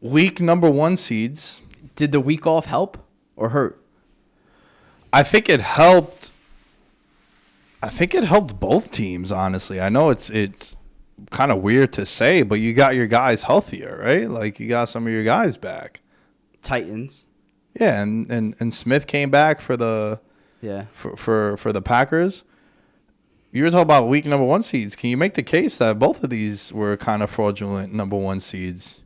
week number 1 seeds. Did the week off help or hurt? I think it helped. I think it helped both teams, honestly. I know it's kind of weird to say, but you got your guys healthier, right? Like, you got some of your guys back. Titans. Yeah, and Smith came back for the for the Packers. You were talking about week number 1 seeds. Can you make the case that both of these were kind of fraudulent number 1 seeds?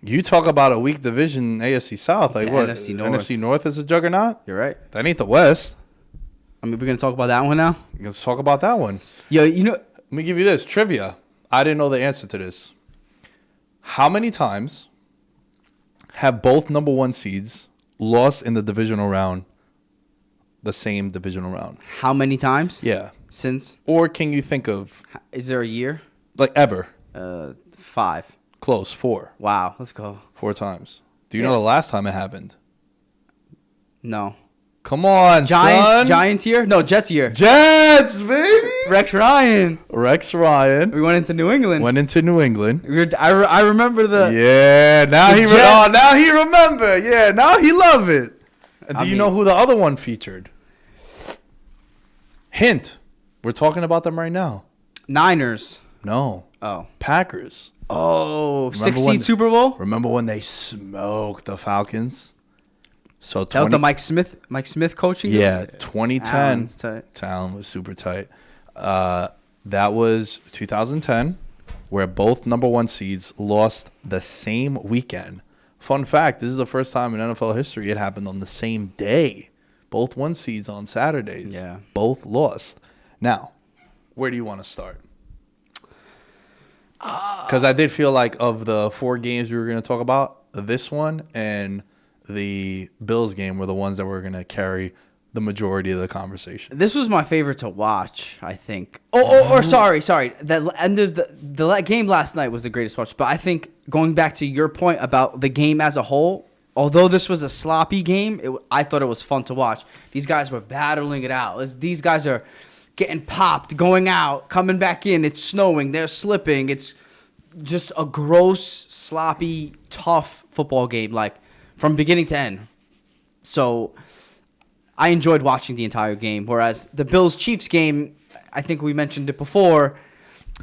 You talk about a weak division, AFC South. Like, what? NFC North. NFC North is a juggernaut? You're right. That ain't the West. I mean, we're going to talk about that one now? Let's talk about that one. Yo, you know. Let me give you this. Trivia. I didn't know the answer to this. How many times have both number 1 seeds lost in the divisional round, the same divisional round? How many times? Yeah. Since? Or can you think of? Is there a year? Like, ever? 5. Close. 4. Wow. Let's go. 4 times. Do you know the last time it happened? No. Come on, son. Giants year? No, Jets year. Jets, baby. Rex Ryan. We went into New England. I remember the. Yeah, now he now he remember. Yeah, now he love it. And do you know who the other one featured? Hint. We're talking about them right now. Niners. No. Oh. Packers. Oh, 6-seed Super Bowl? Remember when they smoked the Falcons? So that was the Mike Smith coaching? Yeah, 2010. Talon was super tight. That was 2010, where both number 1 seeds lost the same weekend. Fun fact, this is the first time in NFL history it happened on the same day. Both 1 seeds on Saturdays. Yeah. Both lost. Now, where do you want to start? Because I did feel like of the 4 games we were going to talk about, this one and the Bills game were the ones that were going to carry the majority of the conversation. This was my favorite to watch, I think. Sorry. The end of the game last night was the greatest watch. But I think going back to your point about the game as a whole, although this was a sloppy game, I thought it was fun to watch. These guys were battling it out. These guys are getting popped, going out, coming back in. It's snowing. They're slipping. It's just a gross, sloppy, tough football game, like from beginning to end. So I enjoyed watching the entire game. Whereas the Bills-Chiefs game, I think we mentioned it before,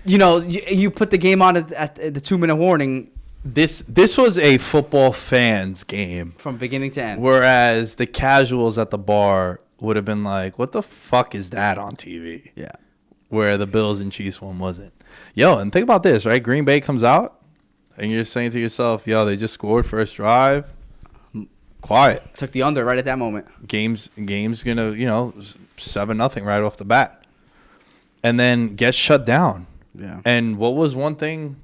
you put the game on at the 2-minute warning. This was a football fans game. From beginning to end. Whereas the casuals at the bar would have been like, what the fuck is that on TV? Yeah. Where the Bills and Chiefs one wasn't. Yo, and think about this, right? Green Bay comes out, and you're saying to yourself, yo, they just scored first drive. Quiet. Took the under right at that moment. Game's gonna, 7-0 right off the bat. And then gets shut down. Yeah. And what was one thing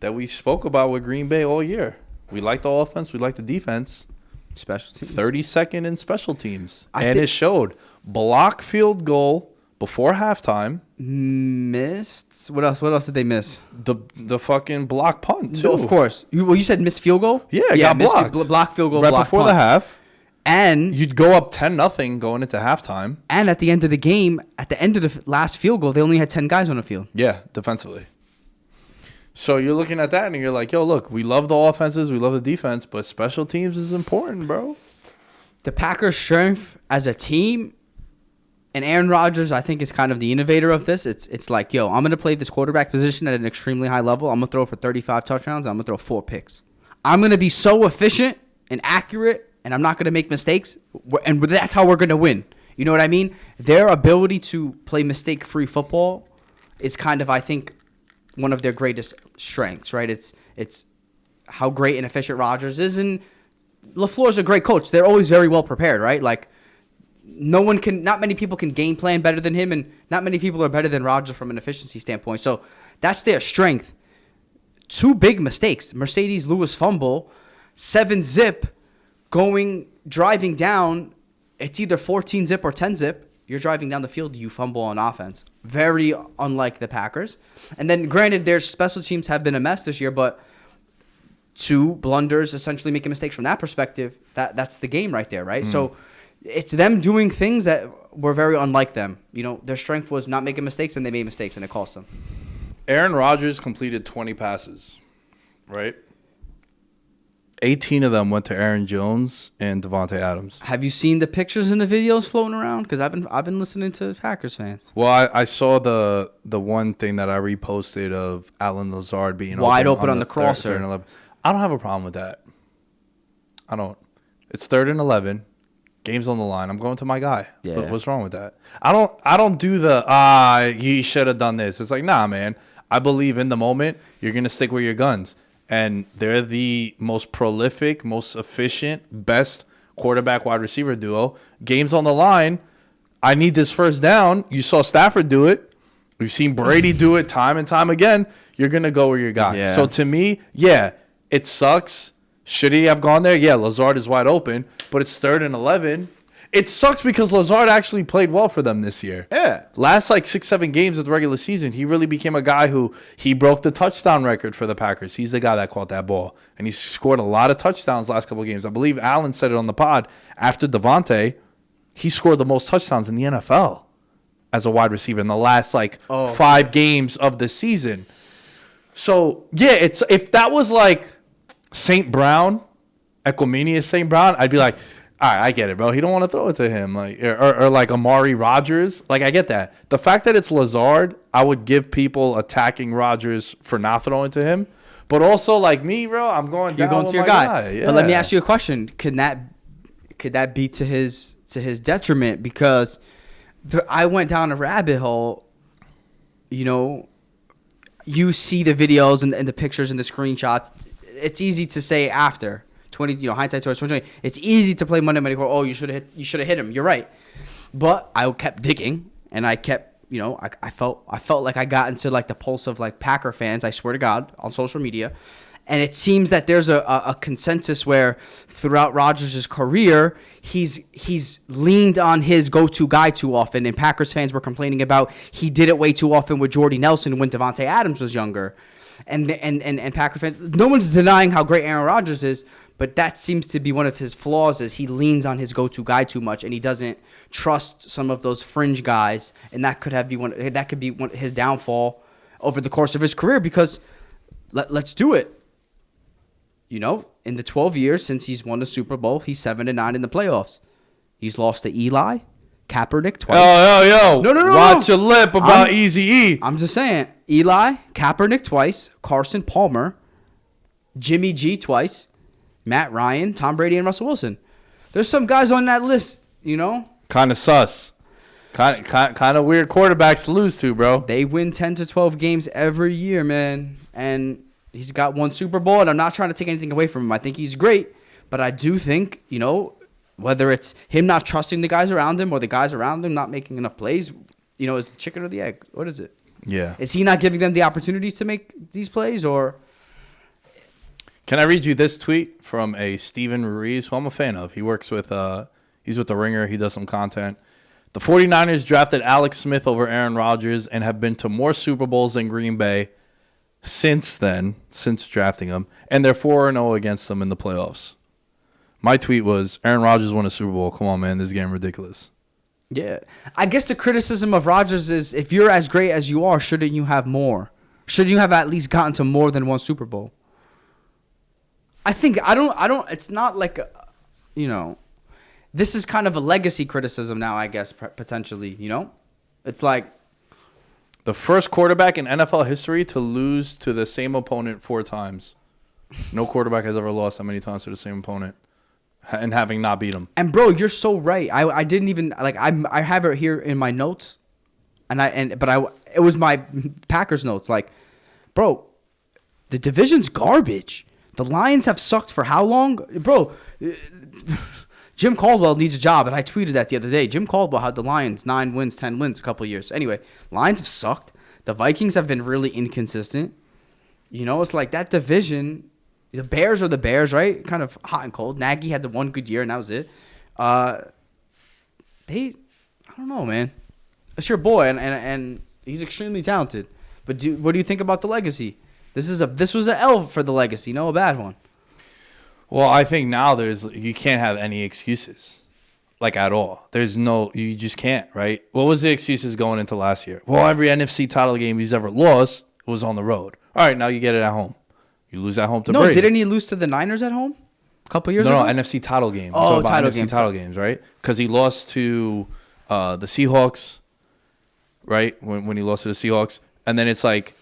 that we spoke about with Green Bay all year? We like the offense, we like the defense. Special teams. 32nd in special teams. It showed. Block field goal before halftime. Missed. What else did they miss? The fucking block punt too. No, of course. You said missed field goal? Yeah, got blocked. Block field goal, right block before punt. the half. And you'd go up 10-0 going into halftime. And at the end of the game, at the end of the last field goal, they only had 10 guys on the field. Yeah, defensively. So you're looking at that and you're like, yo, look, we love the offenses, we love the defense, but special teams is important, bro. The Packers' strength as a team, and Aaron Rodgers, I think, is kind of the innovator of this. It's like, yo, I'm going to play this quarterback position at an extremely high level. I'm going to throw for 35 touchdowns. I'm going to throw 4 picks. I'm going to be so efficient and accurate, and I'm not going to make mistakes, and that's how we're going to win. You know what I mean? Their ability to play mistake-free football is kind of, I think, one of their greatest strengths, right? It's how great and efficient Rodgers is, and LaFleur's a great coach. They're always very well prepared, right? Like, not many people can game plan better than him, and not many people are better than Rodgers from an efficiency standpoint. So that's their strength. 2 big mistakes. Mercedes Lewis fumble, 7-zip, driving down. It's either 14-zip or 10-zip. You're driving down the field, you fumble on offense. Very unlike the Packers. And then, granted, their special teams have been a mess this year, but 2 blunders, essentially making mistakes from that perspective, that's the game right there, right? So it's them doing things that were very unlike them. Their strength was not making mistakes, and they made mistakes, and it cost them. Aaron Rodgers completed 20 passes, right? 18 of them went to Aaron Jones and Devontae Adams. Have you seen the pictures and the videos floating around? Because I've been listening to Packers fans. Well, I saw the one thing that I reposted of Alan Lazard being wide open on the crosser. Third and 11. I don't have a problem with that. I don't. It's 3rd and 11. Game's on the line. I'm going to my guy. Yeah. What's wrong with that? I don't do the you should have done this. It's like, nah, man. I believe in the moment you're gonna stick with your guns. And they're the most prolific, most efficient, best quarterback wide receiver duo. Game's on the line. I need this first down. You saw Stafford do it. We've seen Brady do it time and time again. You're going to go where your guy. Yeah. So to me, yeah, it sucks. Should he have gone there? Yeah, Lazard is wide open, but it's 3rd and 11. It sucks because Lazard actually played well for them this year. Yeah. Last 6-7 games of the regular season, he really became a guy who he broke the touchdown record for the Packers. He's the guy that caught that ball. And he scored a lot of touchdowns last couple of games. I believe Allen said it on the pod. After Devontae, he scored the most touchdowns in the NFL as a wide receiver in the last 5 games of the season. So, yeah, if that was St. Brown, Equiminius St. Brown, I'd be like, all right, I get it, bro. He don't want to throw it to him, or like Amari Rodgers. I get that. The fact that it's Lazard, I would give people attacking Rodgers for not throwing to him. But also, like me, bro, I'm going down. You're going with to your my guy. Yeah. But let me ask you a question: Could that be to his detriment? Because I went down a rabbit hole. You see the videos and the pictures and the screenshots. It's easy to say after. Hindsight towards 2020. It's easy to play Monday Night Football. Oh, you should have hit him. You're right. But I kept digging, and I kept, I felt like I got into the pulse of Packer fans. I swear to God, on social media, and it seems that there's a consensus where throughout Rodgers' career, he's leaned on his go-to guy too often, and Packers fans were complaining about he did it way too often with Jordy Nelson when Devontae Adams was younger, and Packer fans. No one's denying how great Aaron Rodgers is. But that seems to be one of his flaws is he leans on his go-to guy too much, and he doesn't trust some of those fringe guys, and that could be his downfall over the course of his career. Because let's do it. In the 12 years since he's won the Super Bowl, he's 7-9 in the playoffs. He's lost to Eli, Kaepernick twice. Yo. No. Watch your lip about Eazy-E. I'm just saying, Eli, Kaepernick twice, Carson Palmer, Jimmy G twice. Matt Ryan, Tom Brady, and Russell Wilson. There's some guys on that list, Kind of sus. Kind of weird quarterbacks to lose to, bro. They win 10 to 12 games every year, man. And he's got 1 Super Bowl, and I'm not trying to take anything away from him. I think he's great. But I do think, whether it's him not trusting the guys around him or the guys around him not making enough plays, is the chicken or the egg? What is it? Yeah. Is he not giving them the opportunities to make these plays, or... Can I read you this tweet from a Steven Ruiz, who I'm a fan of? He works with, he's with The Ringer. He does some content. The 49ers drafted Alex Smith over Aaron Rodgers and have been to more Super Bowls than Green Bay since drafting him. And they're 4-0 against them in the playoffs. My tweet was, Aaron Rodgers won a Super Bowl. Come on, man. This game ridiculous. Yeah. I guess the criticism of Rodgers is, if you're as great as you are, shouldn't you have more? Shouldn't you have at least gotten to more than 1 Super Bowl? I don't, it's not this is kind of a legacy criticism now, I guess, potentially, It's like the first quarterback in NFL history to lose to the same opponent 4 times. No quarterback has ever lost that many times to the same opponent and having not beat him. And bro, you're so right. I didn't even I have it here in my notes, it was my Packers notes. Bro, the division's garbage. The Lions have sucked for how long? Bro, Jim Caldwell needs a job, and I tweeted that the other day. Jim Caldwell had the Lions 9 wins, 10 wins a couple of years. Anyway, Lions have sucked. The Vikings have been really inconsistent. It's like that division. The Bears are the Bears, right? Kind of hot and cold. Nagy had the 1 good year, and that was it. I don't know, man. It's your boy, and he's extremely talented. But what do you think about the legacy? This was an L for the legacy, a bad one. Well, I think now you can't have any excuses, at all. You just can't, right? What was the excuses going into last year? Well, every NFC title game he's ever lost was on the road. All right, now you get it at home. You lose at home to Brady. No, didn't he lose to the Niners at home? A couple years ago? No, NFC title game. Oh, title game. Title games, right? Because he lost to the Seahawks, right? When he lost to the Seahawks. And then it's like,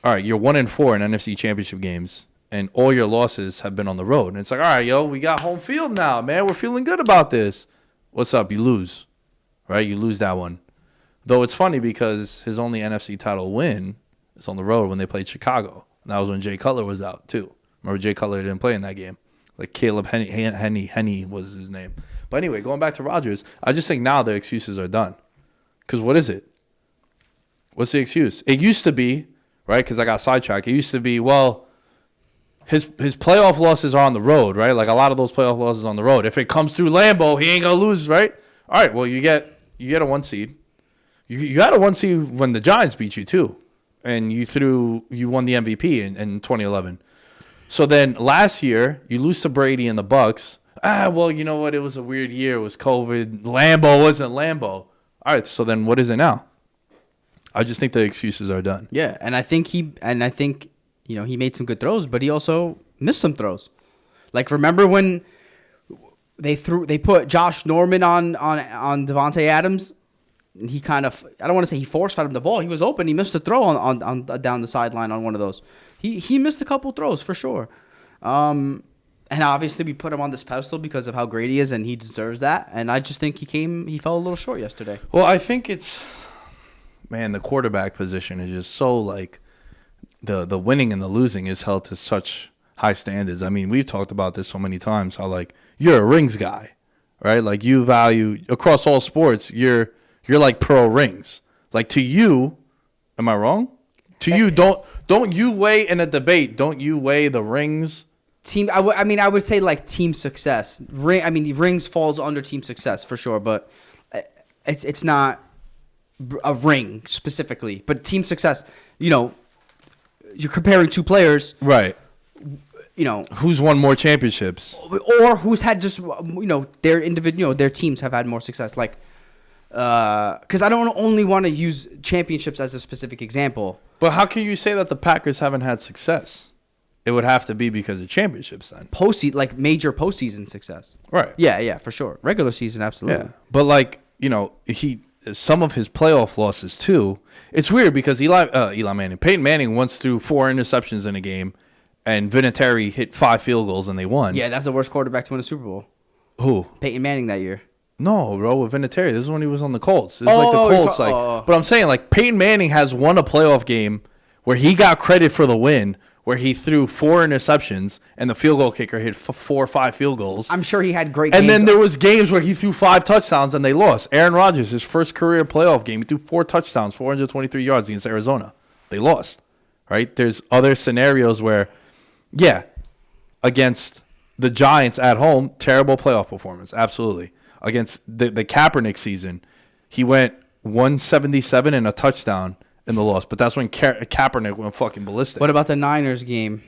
all right, you're 1-4 in NFC championship games, and all your losses have been on the road. And it's like, all right, yo, we got home field now, man. We're feeling good about this. What's up? You lose, right? You lose that one. Though it's funny because his only NFC title win is on the road when they played Chicago. And that was when Jay Cutler was out, too. Remember, Jay Cutler didn't play in that game. Like Caleb Henny was his name. But anyway, going back to Rodgers, I just think now the excuses are done. Because what is it? What's the excuse? It used to be, right, because I got sidetracked. It used to be, well, his playoff losses are on the road, right? Like a lot of those playoff losses on the road. If it comes through Lambeau, he ain't going to lose, right? All right, well, you get a 1 seed. You had a 1 seed when the Giants beat you, too. And you won the MVP in 2011. So then last year, you lose to Brady and the Bucks. Well, you know what? It was a weird year. It was COVID. Lambeau wasn't Lambeau. All right, so then what is it now? I just think the excuses are done. Yeah, and I think he made some good throws, but he also missed some throws. Like remember when they put Josh Norman on Devontae Adams? And he kind of, I don't want to say he force-fed him the ball. He was open. He missed a throw on down the sideline on one of those. He missed a couple throws for sure. And obviously we put him on this pedestal because of how great he is, and he deserves that. And I just think he fell a little short yesterday. Well, I think the quarterback position is just so like the winning and the losing is held to such high standards. I mean, we've talked about this so many times how like you're a rings guy, right? Like you value across all sports, you're like pro rings. Like to you, am I wrong? To you, don't you weigh in a debate? Don't you weigh the rings? Team. I would say like team success. Rings falls under team success for sure, but it's not a ring specifically. But team success, you're comparing two players, right? Who's won more championships, or who's had just their individual, their teams have had more success, like. Because I don't only want to use championships as a specific example. But how can you say that the Packers haven't had success? It would have to be because of championships then. Major postseason success. Right. Yeah, for sure. Regular season, absolutely. Yeah. But some of his playoff losses too. It's weird because Peyton Manning once threw 4 interceptions in a game, and Vinatieri hit 5 field goals and they won. Yeah, that's the worst quarterback to win a Super Bowl. Who? Peyton Manning that year. No, bro, with Vinatieri. This is when he was on the Colts. This is like the Colts. But I'm saying, like, Peyton Manning has won a playoff game where he got credit for the win, where he threw 4 interceptions and the field goal kicker hit 4 or 5 field goals. I'm sure he had great games. And then there was games where he threw 5 touchdowns and they lost. Aaron Rodgers, his first career playoff game, he threw 4 touchdowns, 423 yards against Arizona. They lost, right? There's other scenarios where, yeah, against the Giants at home, terrible playoff performance, absolutely. Against the Kaepernick season, he went 177 and a touchdown in the loss. But that's when Kaepernick went fucking ballistic. What about the Niners game?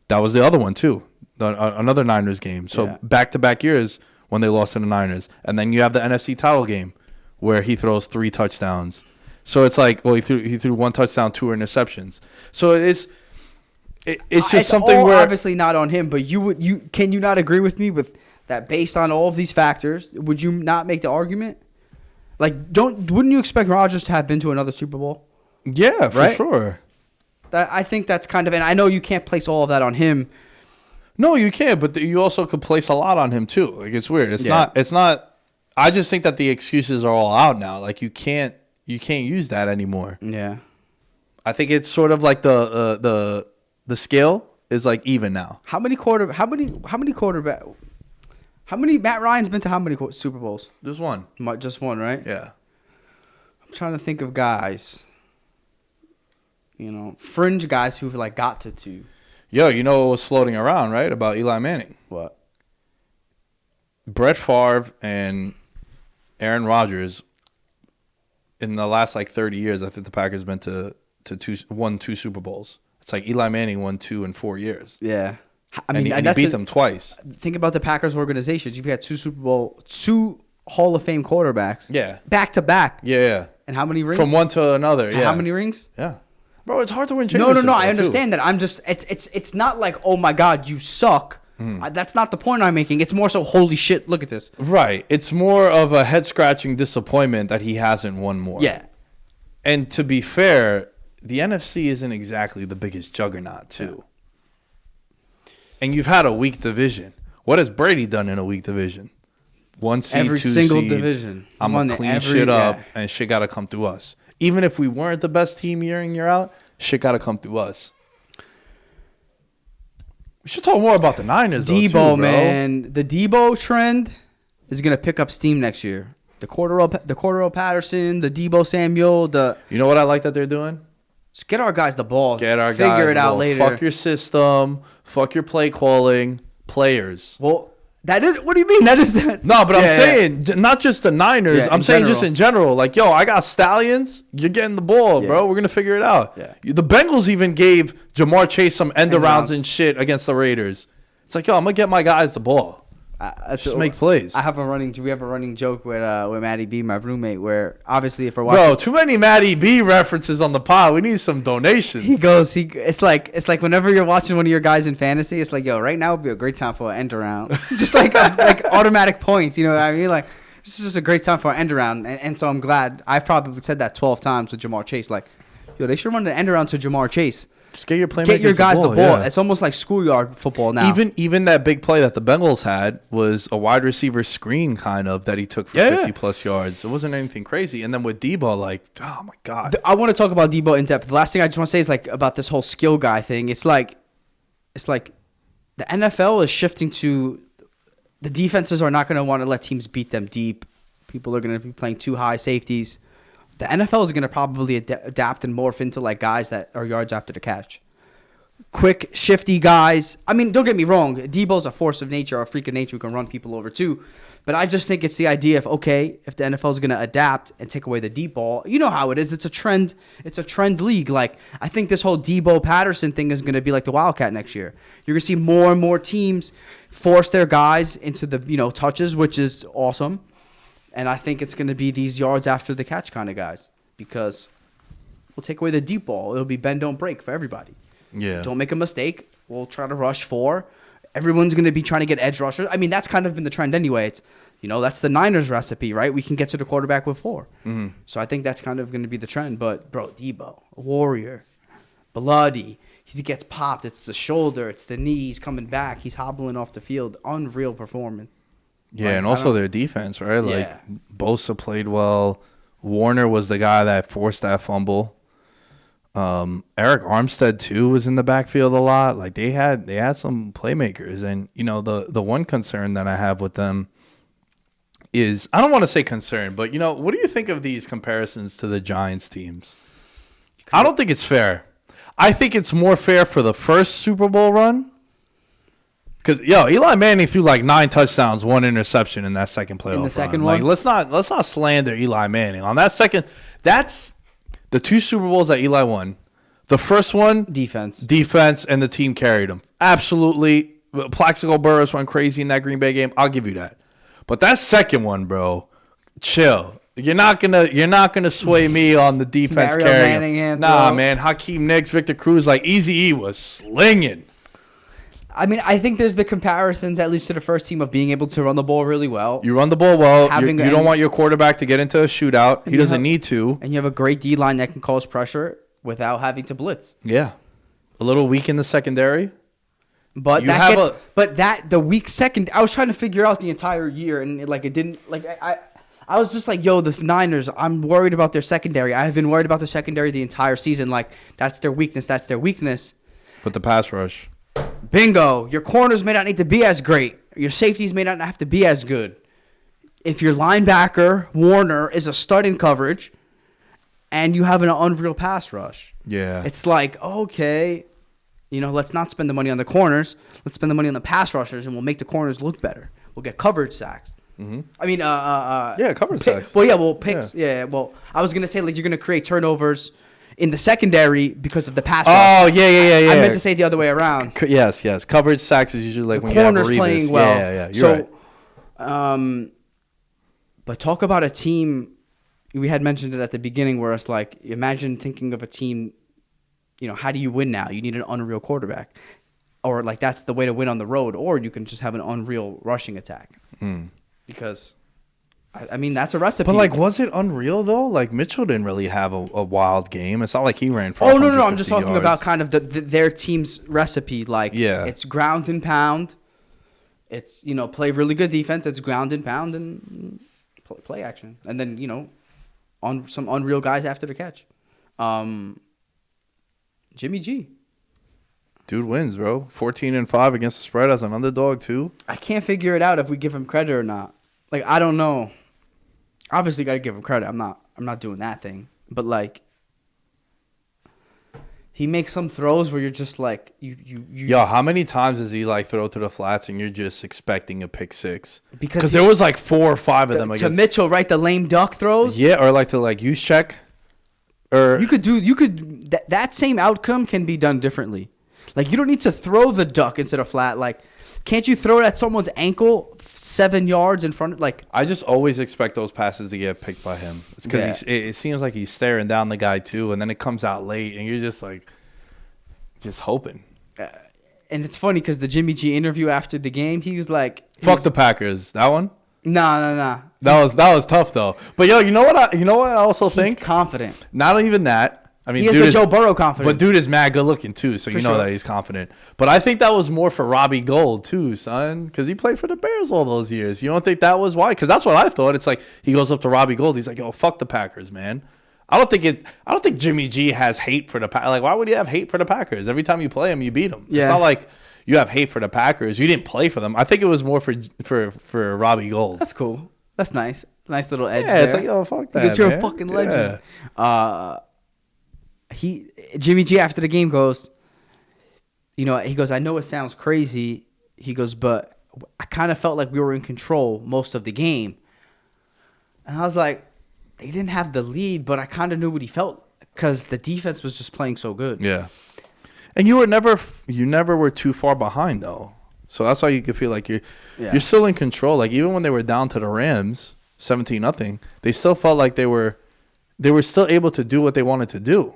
That was the other one, too. Another Niners game. So back-to-back years when they lost to the Niners. And then you have the NFC title game where he throws 3 touchdowns. So it's like, well, he threw 1 touchdown, 2 interceptions. So it's just something where obviously not on him, but can you not agree with me with that based on all of these factors, would you not make the argument? Like, wouldn't you expect Rodgers to have been to another Super Bowl? Yeah, for sure. I think that's kind of, and I know you can't place all of that on him. No, you can't, but you also could place a lot on him too. Like, it's weird. It's not. I just think that the excuses are all out now. Like, you can't use that anymore. Yeah. I think it's sort of like the scale is like even now. How many Matt Ryan's been to how many Super Bowls? Just one. Just one, right? Yeah. I'm trying to think of guys. Fringe guys who've like got to 2. Yo, you know what was floating around, right? About Eli Manning. What? Brett Favre and Aaron Rodgers in the last like 30 years, I think the Packers been to won 2 Super Bowls. It's like Eli Manning won 2 in 4 years. Yeah. He beat them twice. Think about the Packers organizations. You've had 2 Hall of Fame quarterbacks. Yeah. Back to back. Yeah. And how many rings? From one to another. Yeah. How many rings? Yeah. Bro, it's hard to win championships. No. I understand that. I'm just. It's not like, oh my God, you suck. That's not the point I'm making. It's more so, holy shit, look at this. Right. It's more of a head-scratching disappointment that he hasn't won more. Yeah. And to be fair, the NFC isn't exactly the biggest juggernaut, too. Yeah. And you've had a weak division. What has Brady done in a weak division? 1 seed, every 2 single seed. division. I'm going to clean shit up, and shit got to come through us. Even if we weren't the best team year in, year out, shit got to come through us. We should talk more about the Niners, Debo, though, too, bro. man. The Debo trend is going to pick up steam next year. The Cordero Patterson, the Debo Samuel, You know what I like that they're doing? Just get our guys the ball. Figure it out later. Fuck your system. Fuck your play calling. Players. Well, that is. What do you mean? That is that. No, but I'm saying not just the Niners. I'm saying general. just in general. Like, yo, I got Stallions. You're getting the ball, bro. We're gonna figure it out. Yeah. The Bengals even gave Jamar Chase some end arounds and shit against the Raiders. It's like, yo, I'm gonna get my guys the ball. Just make plays. We have a running joke with Matty B, my roommate, where obviously if we're watching, bro, too many Matty B references on the pod. We need some donations. It's like whenever you're watching one of your guys in fantasy, it's like, yo, right now would be a great time for an end around, just like automatic points. You know what I mean? Like, this is just a great time for an end around, and so I'm glad. I've probably said that 12 times with Jamar Chase. Like, yo, they should run an end around to Jamar Chase. Just get your playmakers Get your guys the ball. Yeah. It's almost like schoolyard football now. Even that big play that the Bengals had was a wide receiver screen kind of that he took for 50-plus yards. It wasn't anything crazy. And then with Debo, like, oh, my God. I want to talk about Debo in depth. The last thing I just want to say is, like, about this whole skill guy thing. It's like the NFL is shifting to the defenses are not going to want to let teams beat them deep. People are going to be playing too high safeties. The NFL is going to probably adapt and morph into like guys that are yards after the catch. Quick, shifty guys. I mean, don't get me wrong. Debo's a force of nature, a freak of nature who can run people over too. But I just think it's the idea of, okay, if the NFL is going to adapt and take away the deep ball, you know how it is. It's a trend. It's a trend league. Like, I think this whole Debo Patterson thing is going to be like the Wildcat next year. You're going to see more and more teams force their guys into the, touches, which is awesome. And I think it's going to be these yards after the catch kind of guys because we'll take away the deep ball. It'll be bend, don't break for everybody. Yeah. Don't make a mistake. We'll try to rush 4. Everyone's going to be trying to get edge rushers. I mean, that's kind of been the trend anyway. It's, that's the Niners recipe, right? We can get to the quarterback with 4. Mm-hmm. So I think that's kind of going to be the trend. But, bro, Debo, warrior, bloody. He gets popped. It's the shoulder. It's the knee. He's coming back. He's hobbling off the field. Unreal performance. Yeah, and also their defense, right? Like, Bosa played well. Warner was the guy that forced that fumble. Eric Armstead, too, was in the backfield a lot. Like, they had some playmakers. And, the one concern that I have with them is, I don't want to say concern, but, what do you think of these comparisons to the Giants teams? I don't think it's fair. I think it's more fair for the first Super Bowl run. Because Eli Manning threw like 9 touchdowns, 1 interception in that second playoff. In the second run. one, like, let's not slander Eli Manning on that second. That's the 2 Super Bowls that Eli won. The first one, defense, and the team carried him. Absolutely, Plaxico Burress went crazy in that Green Bay game. I'll give you that. But that second one, bro, chill. You're not gonna sway me on the defense carrying. Nah, man. Hakeem Nicks, Victor Cruz, like Eazy-E was slinging. I mean, I think there's the comparisons, at least to the first team, of being able to run the ball really well. You run the ball well. You don't want your quarterback to get into a shootout. He doesn't need to. And you have a great D-line that can cause pressure without having to blitz. Yeah. A little weak in the secondary. But the weak second, I was trying to figure out the entire year, and it didn't, I was just like, yo, the Niners, I'm worried about their secondary. I've been worried about their secondary the entire season. Like, that's their weakness. But the pass rush. Bingo. Your corners may not need to be as great. Your safeties may not have to be as good. If your linebacker, Warner, is a stud in coverage and you have an unreal pass rush. Yeah. It's like, okay, let's not spend the money on the corners. Let's spend the money on the pass rushers and we'll make the corners look better. We'll get coverage sacks. Mm-hmm. I mean, coverage sacks. Well, picks. Yeah. Well, I was going to say, like, you're going to create turnovers in the secondary because of the pass rush. Oh, yeah. I meant to say it the other way around. Yes. Coverage sacks is usually like the when you have corners playing well. Yeah. You're right. But talk about a team. We had mentioned it at the beginning where it's like, imagine thinking of a team, how do you win now? You need an unreal quarterback. or like that's the way to win on the road, or you can just have an unreal rushing attack. Because, I mean, that's a recipe. But like, was it unreal though? Like Mitchell didn't really have a wild game. It's not like he ran for. Oh no, I'm just talking about kind of their team's recipe. Like, it's ground and pound. It's play really good defense. It's ground and pound and play action, and then on some unreal guys after the catch. Jimmy G. Dude wins, bro. 14-5 against the spread as an underdog too. I can't figure it out if we give him credit or not. Like, I don't know. Obviously, got to give him credit. I'm not doing that thing. But like, he makes some throws where you're just like you. Yo, how many times does he like throw to the flats and you're just expecting a pick six? Because there was like 4 or 5 of them to Mitchell, right? The lame duck throws. Yeah, or like to like use check. Or you could that same outcome can be done differently. Like, you don't need to throw the duck into the flat. Like, can't you throw it at someone's ankle 7 yards in front of, like... I just always expect those passes to get picked by him. It's because it seems like he's staring down the guy, too, and then it comes out late, and you're just, like, just hoping. And it's funny because the Jimmy G interview after the game, he was like... Fuck the Packers. That one? Nah. That was tough, though. But, yo, you know what I also think? He's confident. Not even that. I mean, he has the Joe Burrow confidence. But dude is mad good looking, too, so you know that he's confident. But I think that was more for Robbie Gould, too, son, because he played for the Bears all those years. You don't think that was why? Because that's what I thought. It's like he goes up to Robbie Gould. He's like, yo, fuck the Packers, man. I don't think Jimmy G has hate for the Packers. Like, why would you have hate for the Packers? Every time you play them, you beat them. Yeah. It's not like you have hate for the Packers. You didn't play for them. I think it was more for Robbie Gould. That's cool. That's nice. Nice little edge there. Yeah, it's like, yo, fuck that, because you're a fucking legend. Yeah. Jimmy G after the game goes, he goes, I know it sounds crazy. He goes, but I kind of felt like we were in control most of the game. And I was like, they didn't have the lead, but I kind of knew what he felt because the defense was just playing so good. Yeah. And you never were too far behind though. So that's why you could feel like you're still in control. Like even when they were down to the Rams, 17-0, they still felt like they were still able to do what they wanted to do.